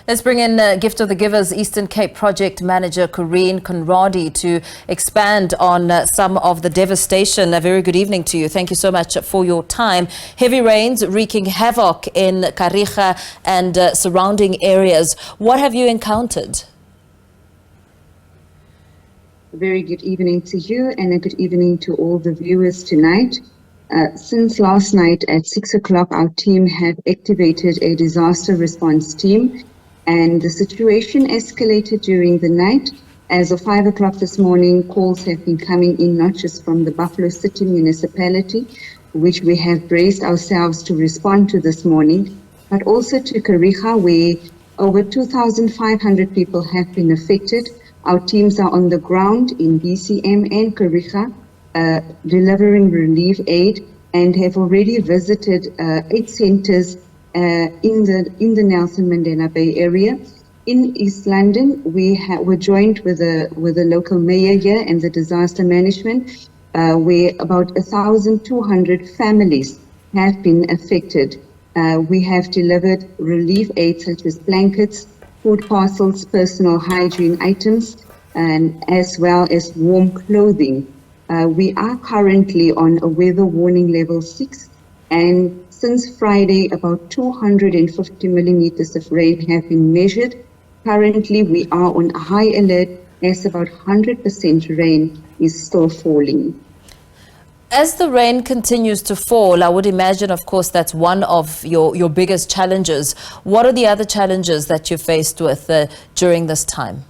Let's bring in Gift of the Givers Eastern Cape Project Manager Corene Conradie to expand on some of the devastation. A very good evening to you. Thank you so much for your time. Heavy rains wreaking havoc in Gqeberha and surrounding areas. What have you encountered? A very good evening to you and a good evening to all the viewers tonight. Since last night at 6 o'clock, our team have activated a disaster response team, and the situation escalated during the night. As of 5 o'clock this morning, calls have been coming in not just from the Buffalo City municipality, which we have braced ourselves to respond to this morning, but also to Gqeberha, where over 2,500 people have been affected. Our teams are on the ground in BCM and Gqeberha, delivering relief aid, and have already visited 8 centers in the Nelson Mandela Bay area. In East London, we're joined with the local mayor here and the disaster management, where about 1,200 families have been affected. We have delivered relief aid such as blankets, food parcels, personal hygiene items, and as well as warm clothing. We are currently on a weather warning level 6, and since Friday, about 250 millimeters of rain have been measured. Currently, we are on a high alert as about 100% rain is still falling. As the rain continues to fall, I would imagine, of course, that's one of your biggest challenges. What are the other challenges that you're faced with during this time?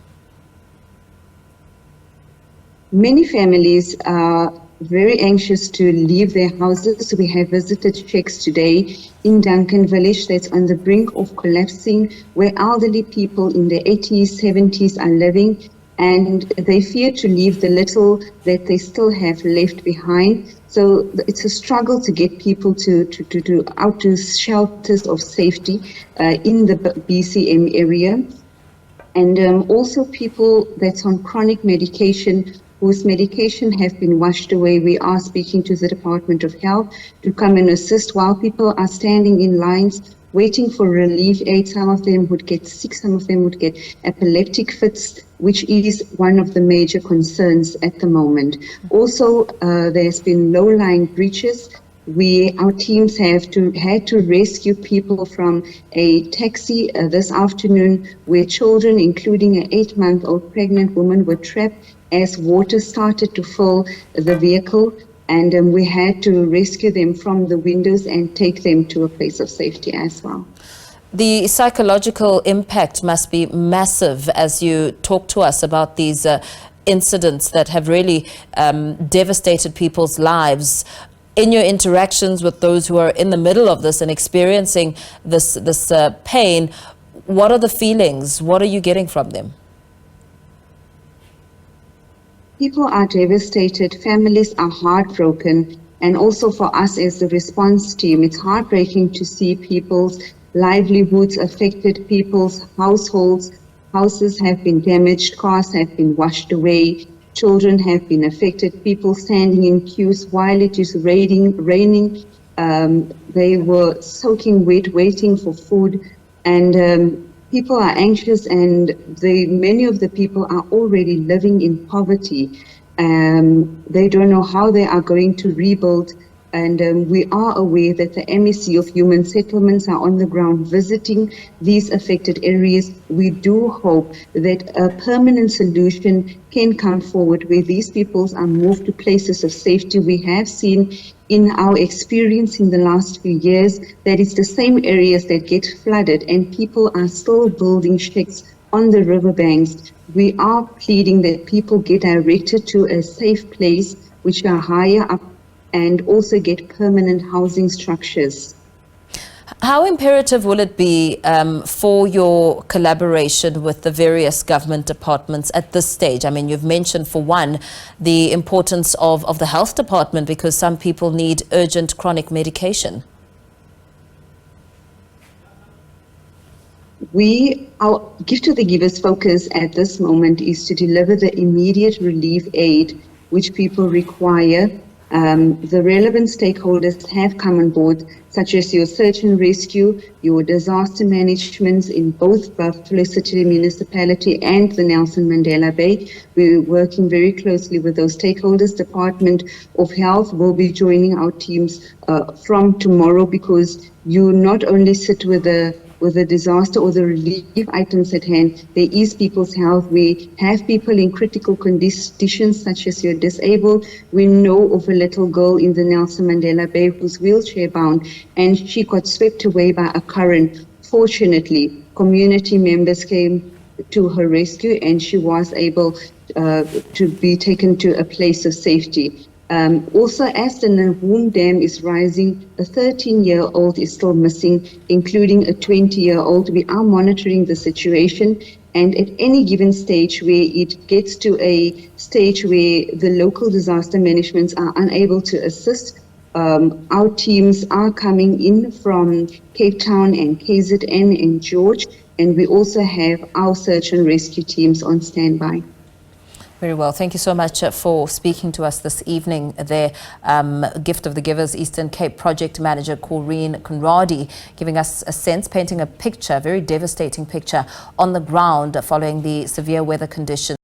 Many families are very anxious to leave their houses. We have visited shacks today in Duncan Village that's on the brink of collapsing, where elderly people in their 80s, 70s are living, and they fear to leave the little that they still have left behind. So it's a struggle to get people out to shelters of safety in the BCM area. And also people that's on chronic medication, whose medication have been washed away. We are speaking to the Department of Health to come and assist while people are standing in lines waiting for relief aid. Some of them would get sick, some of them would get epileptic fits, which is one of the major concerns at the moment. Also, there's been low-lying breaches. Our teams had to rescue people from a taxi this afternoon, where children, including an 8-month-old pregnant woman, were trapped as water started to fill the vehicle, and we had to rescue them from the windows and take them to a place of safety as well. The psychological impact must be massive as you talk to us about these incidents that have really devastated people's lives. In your interactions with those who are in the middle of this and experiencing this pain, what are the feelings? What are you getting from them? People are devastated, families are heartbroken, and also for us as the response team, it's heartbreaking to see people's livelihoods affected, people's houses have been damaged, cars have been washed away, children have been affected, people standing in queues while it is raining. They were soaking wet, waiting for food, and people are anxious, and many of the people are already living in poverty. They don't know how they are going to rebuild, and we are aware that the MEC of Human Settlements are on the ground visiting these affected areas. We do hope that a permanent solution can come forward where these peoples are moved to places of safety. We have seen in our experience in the last few years that it's the same areas that get flooded, and people are still building shacks on the riverbanks. We are pleading that people get directed to a safe place which are higher up, and also get permanent housing structures. How imperative will it be for your collaboration with the various government departments at this stage? I mean, you've mentioned, for one, the importance of the health department, because some people need urgent chronic medication. Our Gift to the Givers focus at this moment is to deliver the immediate relief aid which people require. The relevant stakeholders have come on board, such as your search and rescue, your disaster management in both Buffalo City Municipality and the Nelson Mandela Bay. We're working very closely with those stakeholders. Department of Health will be joining our teams from tomorrow, because you not only sit with the disaster or the relief items at hand, there is people's health. We have people in critical conditions, such as you're disabled. We know of a little girl in the Nelson Mandela Bay who's wheelchair bound, and she got swept away by a current. Fortunately, community members came to her rescue, and she was able to be taken to a place of safety. Also, as the Nahoon Dam is rising, a 13-year-old is still missing, including a 20-year-old. We are monitoring the situation, and at any given stage where it gets to a stage where the local disaster managements are unable to assist, our teams are coming in from Cape Town and KZN and George, and we also have our search and rescue teams on standby. Very well. Thank you so much for speaking to us this evening there. Gift of the Givers Eastern Cape Project Manager Corene Conradie, giving us a sense, painting a picture, a very devastating picture on the ground following the severe weather conditions.